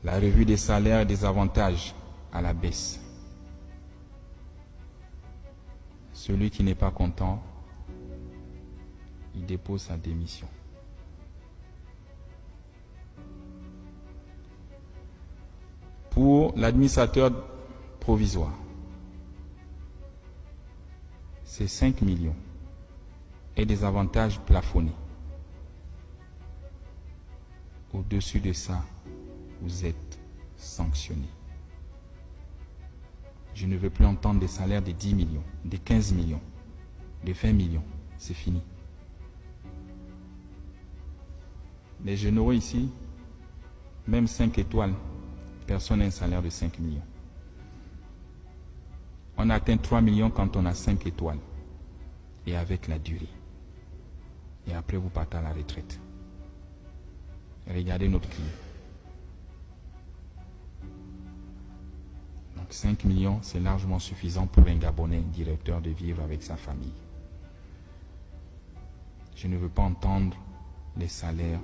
La revue des salaires et des avantages à la baisse. Celui qui n'est pas content, il dépose sa démission. Pour l'administrateur provisoire, c'est 5 millions et des avantages plafonnés. Au-dessus de ça, vous êtes sanctionné. Je ne veux plus entendre des salaires de 10 millions, de 15 millions, de 20 millions. C'est fini. Les généraux ici, même 5 étoiles, personne n'a un salaire de 5 millions. On atteint 3 millions quand on a 5 étoiles. Et avec la durée. Et après, vous partez à la retraite. Regardez notre client. Donc 5 millions, c'est largement suffisant pour un Gabonais directeur de vivre avec sa famille. Je ne veux pas entendre les salaires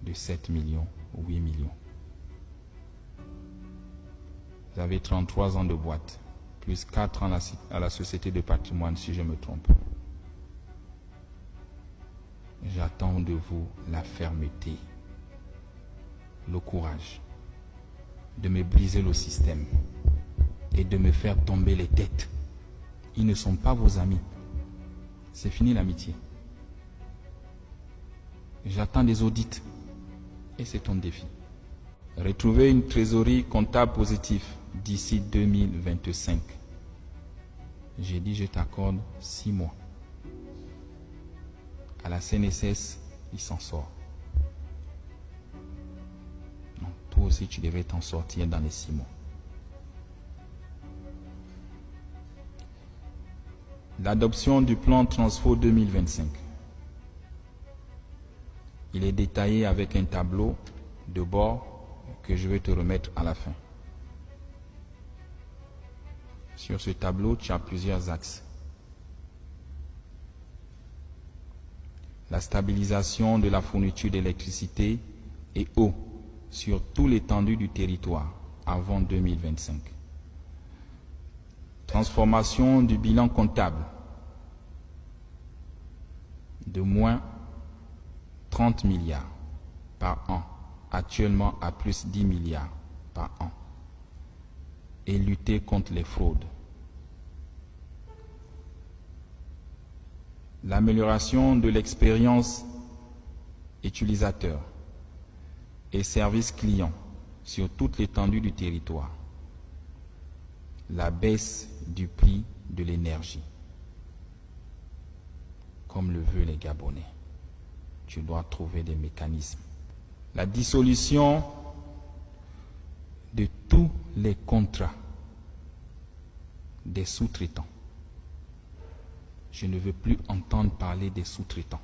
de 7 millions ou 8 millions. Vous avez 33 ans de boîte, plus 4 ans à la société de patrimoine, si je me trompe. J'attends de vous la fermeté, le courage de me briser le système et de me faire tomber les têtes. Ils ne sont pas vos amis. C'est fini l'amitié. J'attends des audits et c'est ton défi. Retrouver une trésorerie comptable positive d'ici 2025. J'ai dit je t'accorde 6 mois. À la CNSS, il s'en sort. Donc, toi aussi, tu devrais t'en sortir dans les 6 mois. L'adoption du plan Transfo 2025. Il est détaillé avec un tableau de bord que je vais te remettre à la fin. Sur ce tableau, tu as plusieurs axes. La stabilisation de la fourniture d'électricité et eau sur tout l'étendue du territoire avant 2025. Transformation du bilan comptable de moins 30 milliards par an, actuellement à plus 10 milliards par an, et lutter contre les fraudes. L'amélioration de l'expérience utilisateur et service client sur toute l'étendue du territoire. La baisse du prix de l'énergie, comme le veulent les Gabonais. Tu dois trouver des mécanismes. La dissolution de tous les contrats des sous-traitants. Je ne veux plus entendre parler des sous-traitants.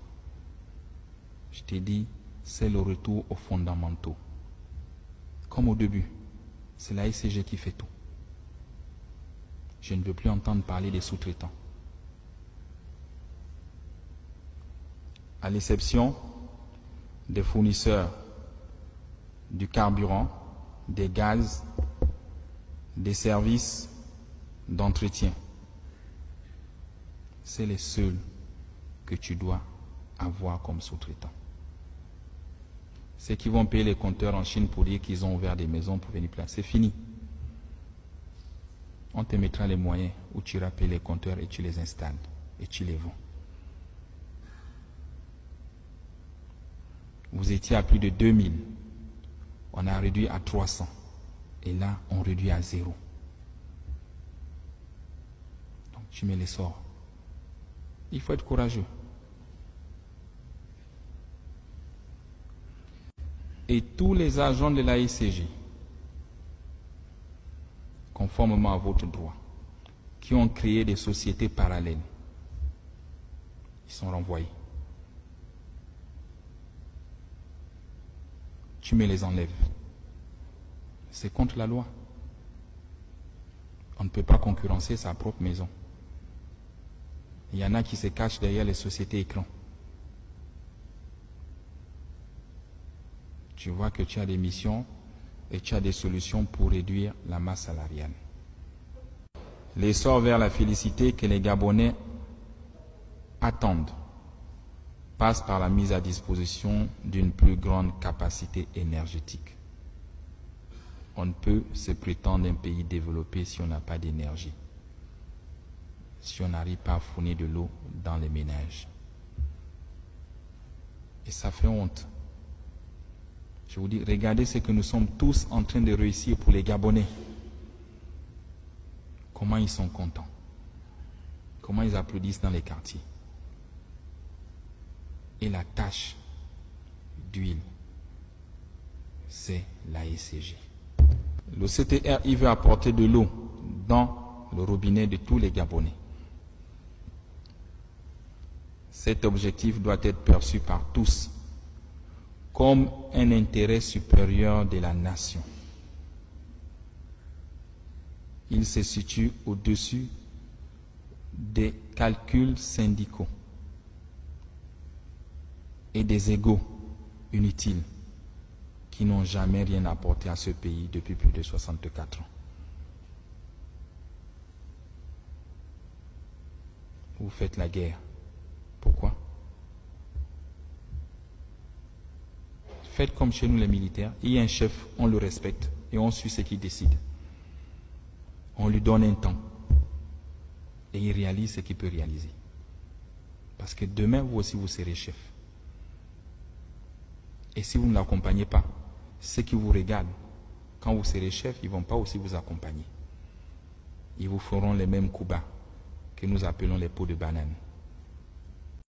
Je t'ai dit, c'est le retour aux fondamentaux. Comme au début, c'est la ICG qui fait tout. Je ne veux plus entendre parler des sous-traitants. À l'exception des fournisseurs du carburant, des gaz, des services d'entretien. C'est les seuls que tu dois avoir comme sous-traitants. Ceux qui vont payer les compteurs en Chine pour dire qu'ils ont ouvert des maisons pour venir placer, c'est fini. On te mettra les moyens où tu iras payer les compteurs et tu les installes et tu les vends. Vous étiez à plus de 2000. On a réduit à 300. Et là, on réduit à 0. Donc tu mets les sorts. Il faut être courageux. Et tous les agents de la ICG, conformément à votre droit, qui ont créé des sociétés parallèles, ils sont renvoyés. Tu me les enlèves. C'est contre la loi. On ne peut pas concurrencer sa propre maison. Il y en a qui se cachent derrière les sociétés écrans. tu vois que tu as des missions et tu as des solutions pour réduire la masse salariale. L'essor vers la félicité que les Gabonais attendent passe par la mise à disposition d'une plus grande capacité énergétique. On ne peut se prétendre un pays développé si on n'a pas d'énergie, si on n'arrive pas à fournir de l'eau dans les ménages. Et ça fait honte. Je vous dis, regardez ce que nous sommes tous en train de réussir pour les Gabonais. Comment ils sont contents. Comment ils applaudissent dans les quartiers. Et la tâche d'huile, c'est la SCG. Le CTR, il veut apporter de l'eau dans le robinet de tous les Gabonais. Cet objectif doit être perçu par tous comme un intérêt supérieur de la nation. Il se situe au-dessus des calculs syndicaux et des égos inutiles qui n'ont jamais rien apporté à ce pays depuis plus de 64 ans. Vous faites la guerre. Pourquoi? Faites comme chez nous les militaires. Il y a un chef, on le respecte et on suit ce qu'il décide. On lui donne un temps et il réalise ce qu'il peut réaliser. Parce que demain, vous aussi, vous serez chef. Et si vous ne l'accompagnez pas, ceux qui vous regardent, quand vous serez chef, ils ne vont pas aussi vous accompagner. Ils vous feront les mêmes coups bas que nous appelons les pots de banane.